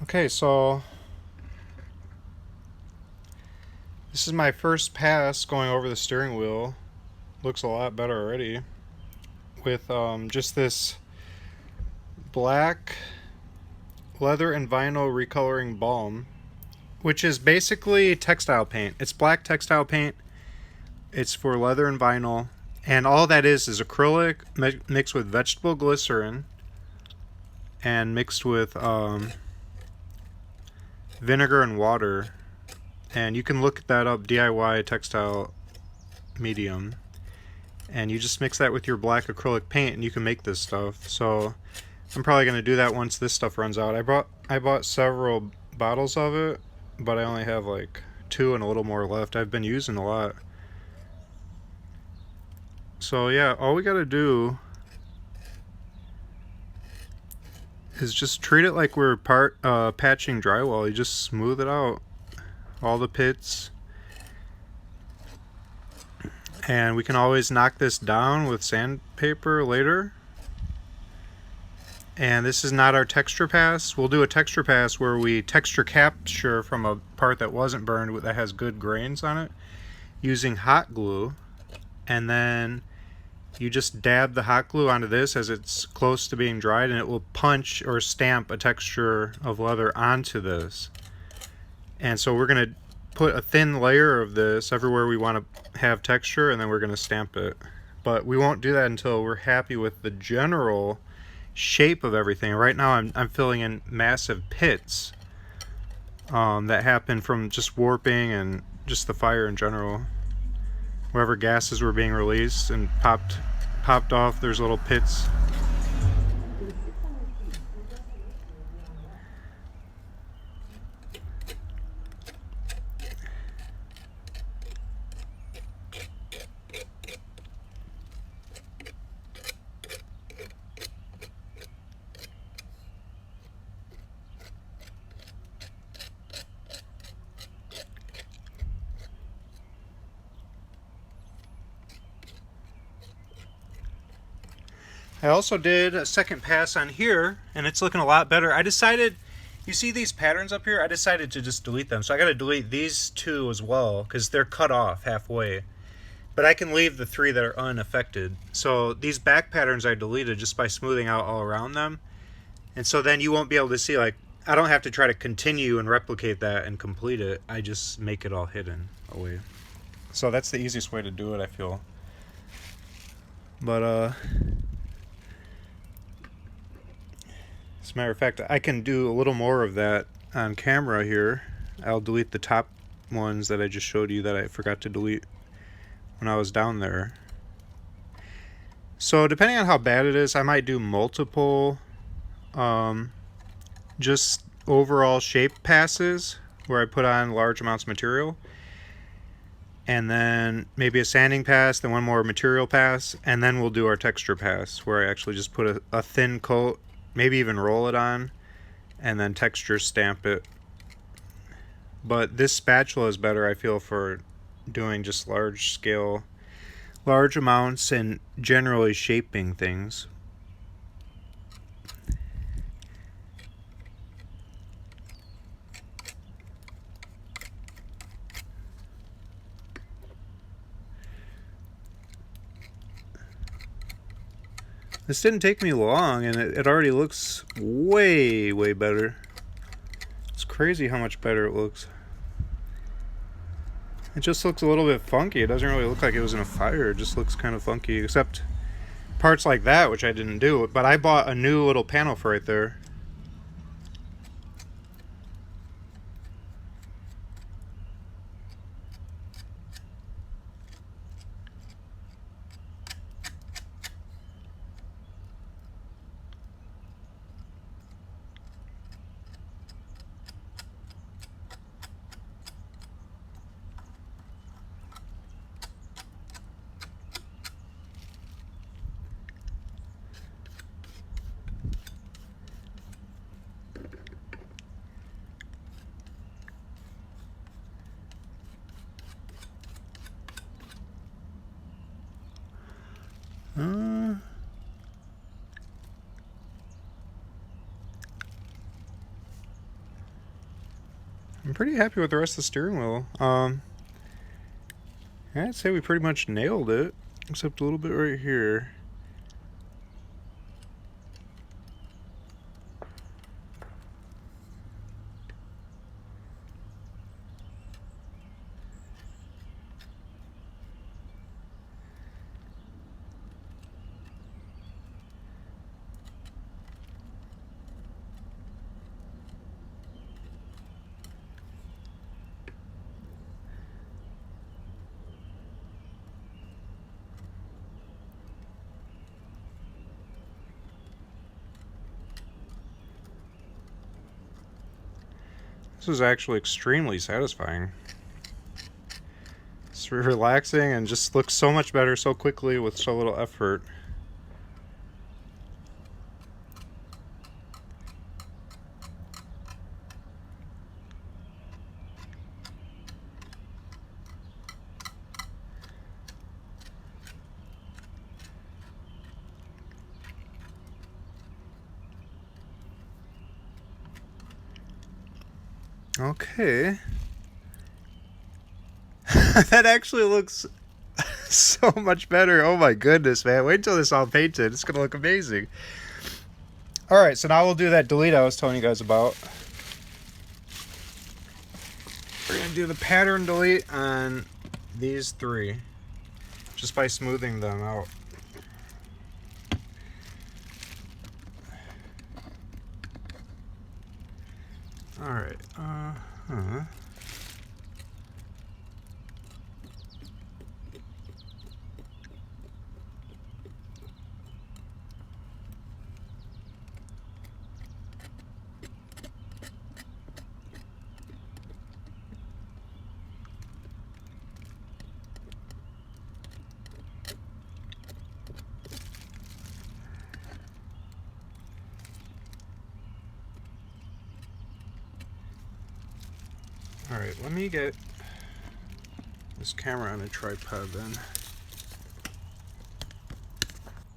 Okay, so this is my first pass going over the steering wheel. Looks a lot better already with just this black leather and vinyl recoloring balm, which is basically textile paint. It's black textile paint. It's for leather and vinyl, and all that is acrylic mixed with vegetable glycerin and mixed with vinegar and water. And you can look that up, DIY textile medium, and you just mix that with your black acrylic paint and you can make this stuff. So I'm probably going to do that once this stuff runs out. I bought several bottles of it, but I only have like 2 and a little more left. I've been using a lot. So yeah, all we got to do is just treat it like we're patching drywall. You just smooth it out, all the pits. And we can always knock this down with sandpaper later. And this is not our texture pass. We'll do a texture pass where we texture capture from a part that wasn't burned that has good grains on it using hot glue. And then you just dab the hot glue onto this as it's close to being dried, and it will punch or stamp a texture of leather onto this. And so we're going to put a thin layer of this everywhere we want to have texture, and then we're going to stamp it. But we won't do that until we're happy with the general shape of everything. Right now I'm filling in massive pits that happen from just warping and just the fire in general. Wherever gases were being released and popped off, there's little pits. I also did a second pass on here, and it's looking a lot better. I decided, you see these patterns up here? I decided to just delete them. So I got to delete these 2 as well because they're cut off halfway. But I can leave the 3 that are unaffected. So these back patterns I deleted just by smoothing out all around them. And so then you won't be able to see, like, I don't have to try to continue and replicate that and complete it. I just make it all hidden away. So that's the easiest way to do it, I feel. But as a matter of fact, I can do a little more of that on camera here. I'll delete the top ones that I just showed you that I forgot to delete when I was down there. So depending on how bad it is, I might do multiple just overall shape passes where I put on large amounts of material, and then maybe a sanding pass, then one more material pass, and then we'll do our texture pass where I actually just put a thin coat, maybe even roll it on, and then texture stamp it. But this spatula is better, I feel, for doing just large amounts and generally shaping things. This didn't take me long, and it already looks way, way better. It's crazy how much better it looks. It just looks a little bit funky. It doesn't really look like it was in a fire. It just looks kind of funky, except parts like that, which I didn't do. But I bought a new little panel for right there. I'm pretty happy with the rest of the steering wheel. I'd say we pretty much nailed it, except a little bit right here. This is actually extremely satisfying. It's relaxing and just looks so much better so quickly with so little effort. Okay. That actually looks so much better. Oh my goodness, man. Wait till this all painted. It's gonna look amazing. Alright, so now we'll do that delete I was telling you guys about. We're gonna do the pattern delete on these three, just by smoothing them out. Alright, Alright, let me get this camera on a tripod then.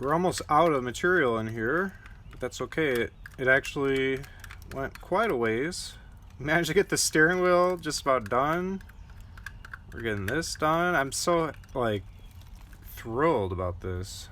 We're almost out of material in here, but that's okay. It actually went quite a ways. Managed to get the steering wheel just about done. We're getting this done. I'm so, like, thrilled about this.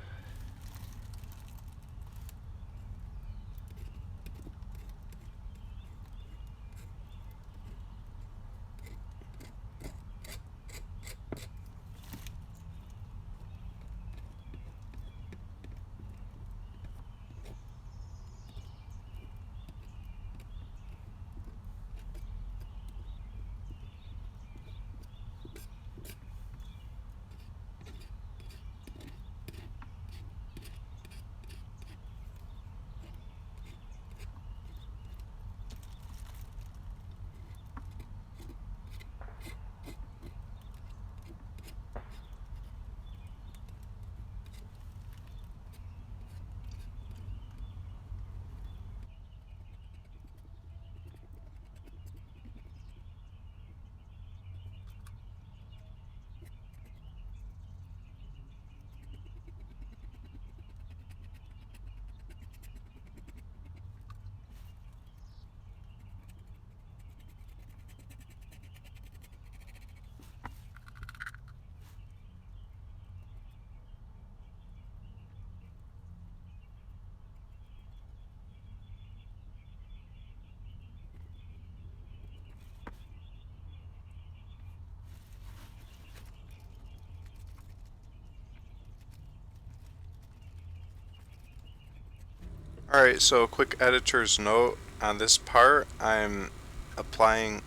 Alright, so quick editor's note on this part. I'm applying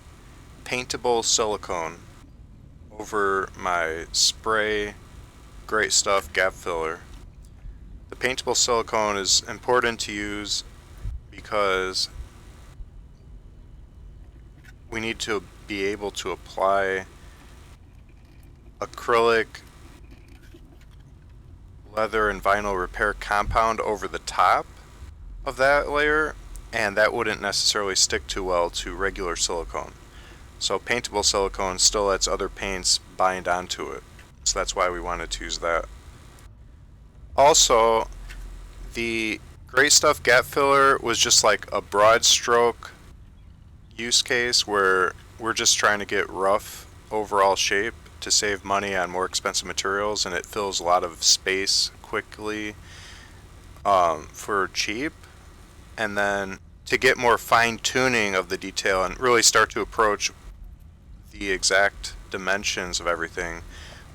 paintable silicone over my spray Great Stuff gap filler. The paintable silicone is important to use because we need to be able to apply acrylic, leather, and vinyl repair compound over the top of that layer, and that wouldn't necessarily stick too well to regular silicone. So paintable silicone still lets other paints bind onto it. So that's why we wanted to use that. Also, the Great Stuff gap filler was just like a broad stroke use case where we're just trying to get rough overall shape to save money on more expensive materials, and it fills a lot of space quickly for cheap. And then to get more fine tuning of the detail and really start to approach the exact dimensions of everything,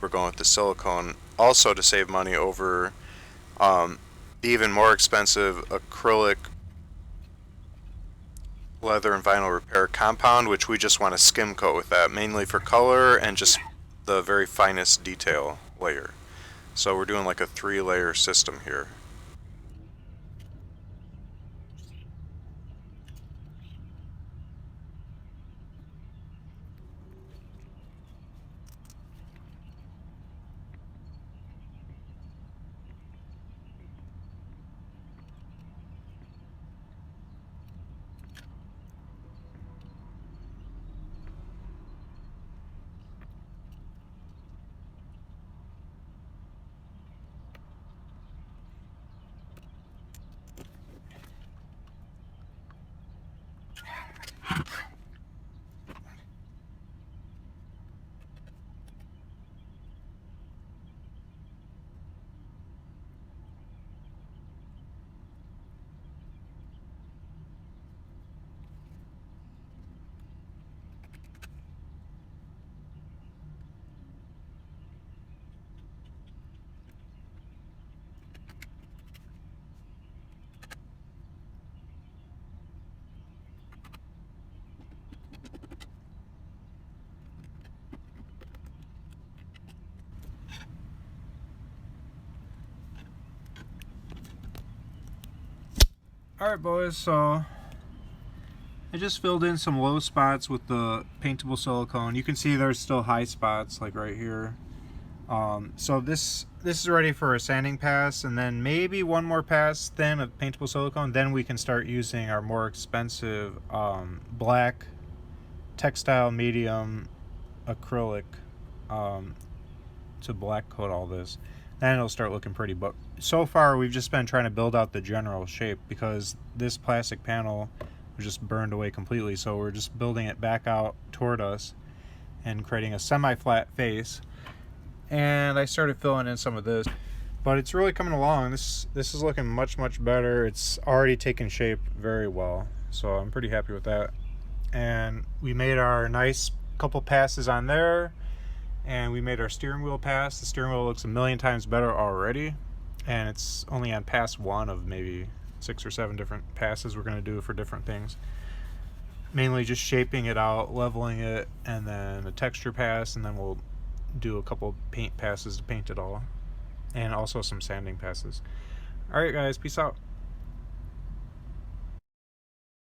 we're going with the silicone. Also to save money over the even more expensive acrylic leather and vinyl repair compound, which we just want to skim coat with that, mainly for color and just the very finest detail layer. So we're doing like a 3-layer system here. Alright boys, so I just filled in some low spots with the paintable silicone. You can see there's still high spots like right here. So this is ready for a sanding pass, and then maybe one more pass then of paintable silicone. Then we can start using our more expensive black textile medium acrylic to black coat all this. Then it'll start looking pretty. But so far we've just been trying to build out the general shape because this plastic panel was just burned away completely, so we're just building it back out toward us and creating a semi-flat face. And I started filling in some of this, but it's really coming along. This is looking much better. It's already taken shape very well, so I'm pretty happy with that. And we made our nice couple passes on there, and we made our steering wheel pass. The steering wheel looks a million times better already, and it's only on pass 1 of maybe 6 or 7 different passes we're going to do for different things. Mainly just shaping it out, leveling it, and then a texture pass, and then we'll do a couple paint passes to paint it all, and also some sanding passes. Alright guys, peace out.